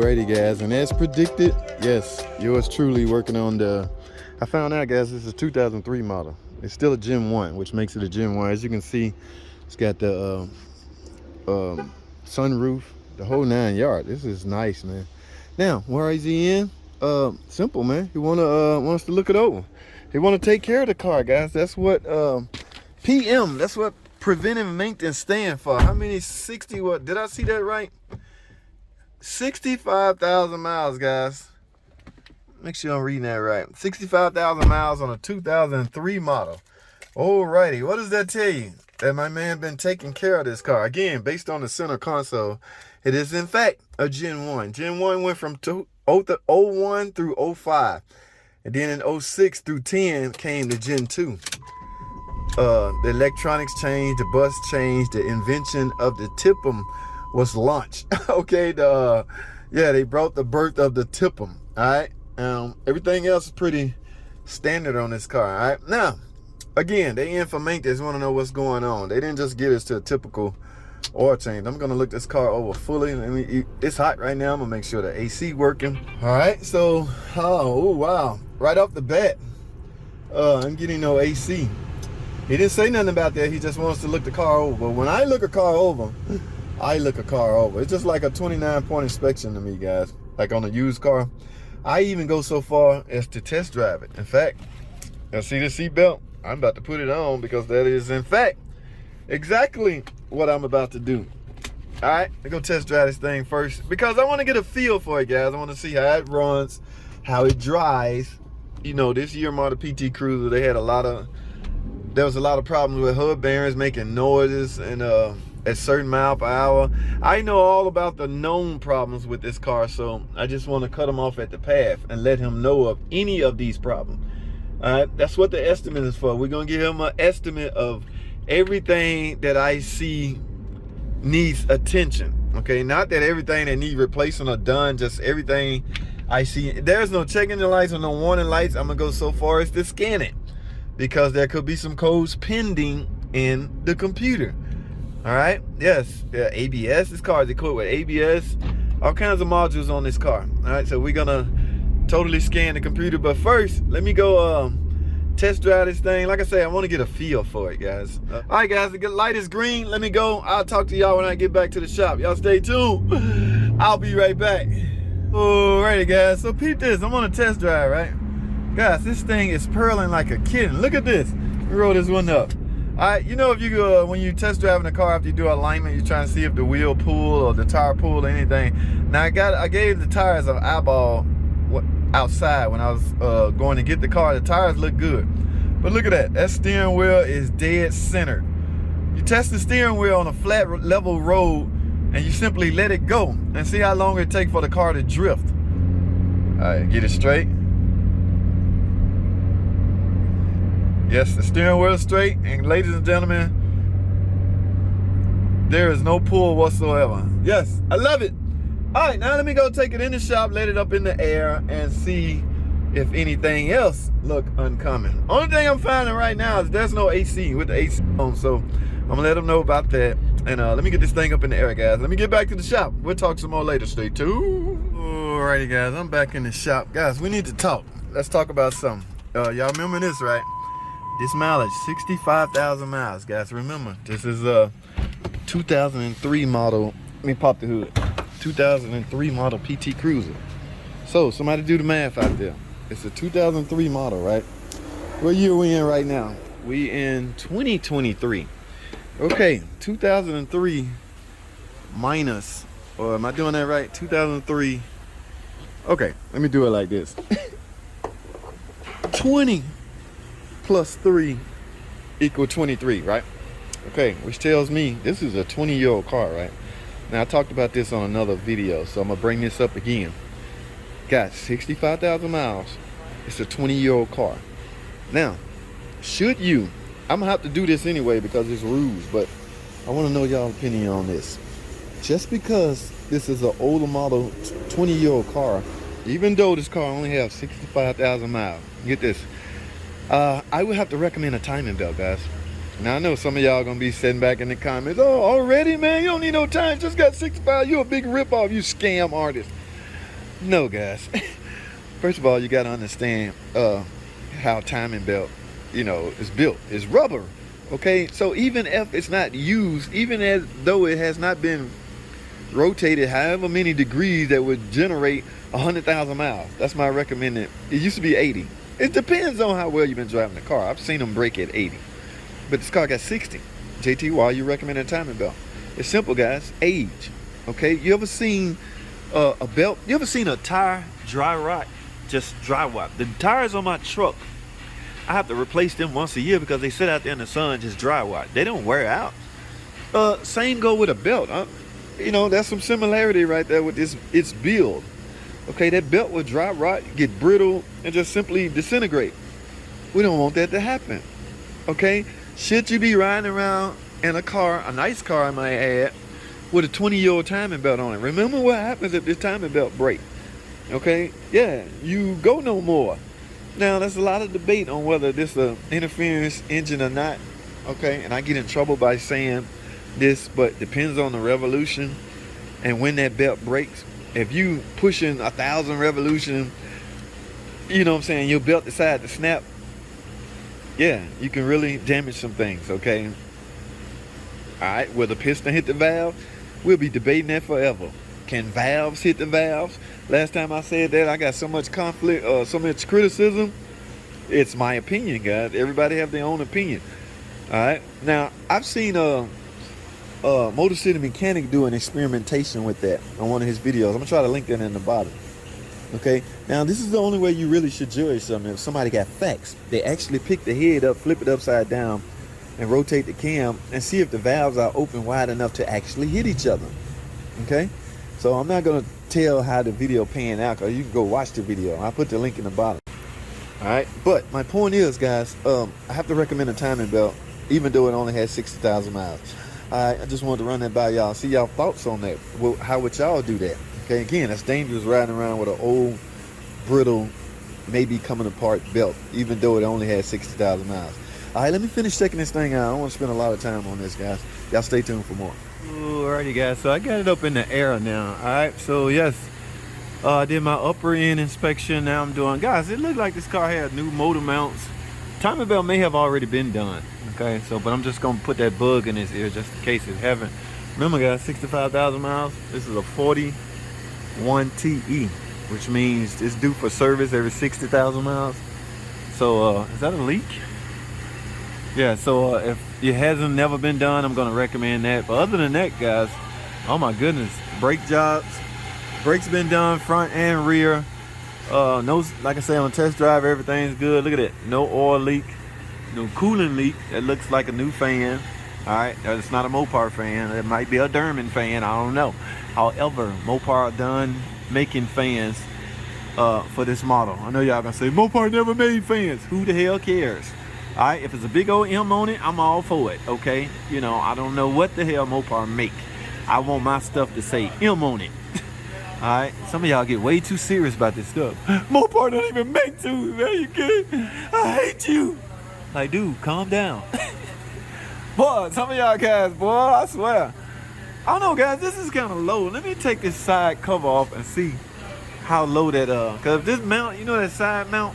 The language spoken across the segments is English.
Alrighty guys, and as predicted, yes, yours truly working on the, I found out guys, this is a 2003 model. It's still a Gen 1, which makes it a Gen 1. As you can see, it's got the sunroof, the whole 9 yards. This is nice, man. Now, where is he in? Simple, man. He want us to look it over. He want to take care of the car, guys. That's what PM, that's what preventive maintenance stand for. How many 60, what, did I see that right? 65,000 miles, guys. Make sure I'm reading that right. 65,000 miles on a 2003 model. Alrighty, what does that tell you? That my man been taking care of this car. Again, based on the center console, it is in fact a Gen 1. Gen 1 went from 01 through 05. And then in 06 through 10 came the Gen 2. The electronics changed, the bus changed, the invention of the TIPM was launched. Okay, they brought the birth of the TIPM. All right, everything else is pretty standard on this car. All right, now again, they in for maintenance, want to know what's going on. They didn't just get us to a typical oil change. I'm gonna look this car over fully. It's hot right now. I'm gonna make sure the AC working. All right, so oh wow, right off the bat, I'm getting no AC. He didn't say nothing about that. He just wants to look the car over. But when I look a car over, I look a car over. It's just like a 29-point inspection to me, guys. Like on a used car. I even go so far as to test drive it. In fact, you see the seatbelt? I'm about to put it on because that is, in fact, exactly what I'm about to do. All right, let's go test drive this thing first because I want to get a feel for it, guys. I want to see how it runs, how it drives. You know, this year model PT Cruiser, there was a lot of problems with hub bearings making noises and at certain mile per hour. I know all about the known problems with this car, so I just want to cut him off at the path and let him know of any of these problems. All right, that's what the estimate is for. We're gonna give him an estimate of everything that I see needs attention. Okay, not that everything that needs replacing or done, just everything I see. There's no checking the lights or no warning lights. I'm gonna go so far as to scan it, because there could be some codes pending in the computer. All right, yes, ABS. This car is equipped with ABS, all kinds of modules on this car. All right, so we're gonna totally scan the computer, but first, let me go test drive this thing. Like I say, I want to get a feel for it, guys. All right, guys, the light is green. Let me go. I'll talk to y'all when I get back to the shop. Y'all stay tuned. I'll be right back. Alrighty, guys, so peep this. I'm on a test drive, right? Guys, this thing is purling like a kitten. Look at this. Let me roll this one up. All right, you know, if you go when you test driving a car after you do alignment, you're trying to see if the wheel pull or the tire pull or anything. Now I gave the tires an eyeball outside when I was going to get the car. The tires look good, but look at that. That steering wheel is dead centered. You test the steering wheel on a flat level road, and you simply let it go and see how long it takes for the car to drift. All right, get it straight. Yes, the steering wheel is straight, and ladies and gentlemen, there is no pull whatsoever. Yes, I love it. All right, now let me go take it in the shop, let it up in the air, and see if anything else look uncommon. Only thing I'm finding right now is there's no AC with the AC on, so I'm gonna let them know about that. And let me get this thing up in the air, guys. Let me get back to the shop. We'll talk some more later. Stay tuned. Alrighty, guys, I'm back in the shop. Guys, we need to talk. Let's talk about something. Y'all remember this, right? This mileage, 65,000 miles, guys. Remember, this is a 2003 model. Let me pop the hood. 2003 model PT Cruiser. So somebody do the math out there. It's a 2003 model, right? What year are we in right now? We in 2023. Okay, 2003 minus, or am I doing that right? 2003. Okay, let me do it like this. 20 plus 3 equal 23, right? Okay, which tells me this is a 20-year-old car, right? Now, I talked about this on another video, so I'm gonna bring this up again. Got 65,000 miles. It's a 20-year-old car. Now, should you, I'm gonna have to do this anyway because it's rules, but I wanna know y'all's opinion on this. Just because this is an older model, 20-year-old car, even though this car only has 65,000 miles, get this, I would have to recommend a timing belt, guys. Now, I know some of y'all gonna be sitting back in the comments, oh, already, man, you don't need no time, just got 65, you a big ripoff, you scam artist. No, guys. First of all, you got to understand how timing belt, is built. It's rubber. Okay, so even if it's not used, even as though it has not been rotated however many degrees that would generate 100,000 miles, that's my recommended. It used to be 80. It depends on how well you've been driving the car. I've seen them break at 80, but this car got 60. JT, why are you recommending a timing belt? It's simple, guys. Age. Okay, you ever seen a belt? You ever seen a tire dry rot? Just dry rot. The tires on my truck, I have to replace them once a year because they sit out there in the sun just dry rot. They don't wear out. Same go with a belt. That's some similarity right there with its build. Okay, that belt will dry rot, get brittle, and just simply disintegrate. We don't want that to happen. Okay, should you be riding around in a car, a nice car I might add, with a 20-year-old timing belt on it? Remember what happens if this timing belt breaks. Okay, yeah, you go no more. Now, there's a lot of debate on whether this is an interference engine or not. Okay, and I get in trouble by saying this, but depends on the revolution and when that belt breaks. If you pushing 1,000 revolution, your belt decide to snap, yeah, you can really damage some things. Okay, all right, will the piston hit the valve? We'll be debating that forever. Can valves hit the valves? Last time I said that, I got so much conflict, so much criticism. It's my opinion, guys. Everybody have their own opinion. All right. Now, I've seen Motor City Mechanic do an experimentation with that on one of his videos. I'm gonna try to link that in the bottom. Okay. Now, this is the only way you really should judge something. If somebody got facts, they actually pick the head up, flip it upside down, and rotate the cam and see if the valves are open wide enough to actually hit each other. Okay. So I'm not going to tell how the video pan out, because you can go watch the video. I'll put the link in the bottom. All right. But my point is, guys, I have to recommend a timing belt, even though it only has 60,000 miles. I just wanted to run that by y'all. See y'all thoughts on that. Well, how would y'all do that? Okay. Again, that's dangerous riding around with an old, brittle, maybe coming apart belt, even though it only has 60,000 miles. All right. Let me finish checking this thing out. I don't want to spend a lot of time on this, guys. Y'all stay tuned for more. Alrighty, guys, so I got it up in the air now. Alright, so yes, I did my upper end inspection. Now I'm doing, guys, it looked like this car had new motor mounts. Timing belt may have already been done. Okay, so but I'm just gonna put that bug in his ear just in case it haven't. Remember, guys, 65,000 miles. This is a 41 TE, which means it's due for service every 60,000 miles. So is that a leak? Yeah, so if it hasn't never been done, I'm going to recommend that. But other than that, guys, oh my goodness, brake jobs, brakes been done front and rear. No, like I say, on a test drive, everything's good. Look at that, no oil leak, no coolant leak. That looks like a new fan. All right, it's not a Mopar fan. It might be a Derman fan. I don't know. However, Mopar done making fans for this model. I know y'all gonna say Mopar never made fans. Who the hell cares? All right, if it's a big old M on it, I'm all for it, okay? I don't know what the hell Mopar make. I want my stuff to say M on it. All right, some of y'all get way too serious about this stuff. Mopar don't even make tubes, man, you kidding? I hate you. Like, dude, calm down. Boy, some of y'all guys, boy, I swear. I don't know, guys, this is kind of low. Let me take this side cover off and see how low that, because this mount, that side mount,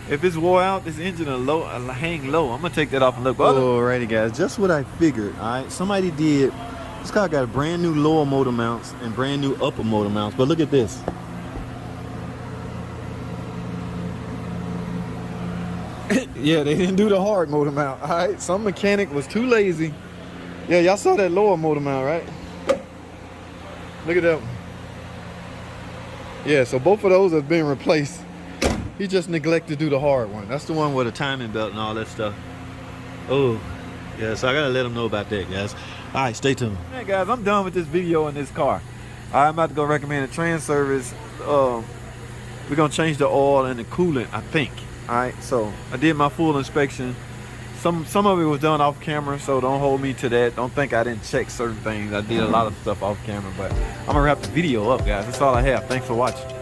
if it's wore out, this engine will hang low. I'm going to take that off and look. Alrighty, guys. Just what I figured. All right. Somebody did. This car got brand new lower motor mounts and brand new upper motor mounts. But look at this. Yeah, they didn't do the hard motor mount. All right. Some mechanic was too lazy. Yeah, y'all saw that lower motor mount, right? Look at that one. Yeah, so both of those have been replaced. He just neglected to do the hard one. That's the one with a timing belt and all that stuff. Oh, yeah, so I gotta let him know about that, guys. All right, stay tuned. Hey, guys, I'm done with this video in this car. I'm about to go recommend a trans service. We're gonna change the oil and the coolant, I think. All right, so I did my full inspection. Some of it was done off camera, so don't hold me to that. Don't think I didn't check certain things. I did a lot of stuff off camera, but I'm gonna wrap the video up, guys. That's all I have. Thanks for watching.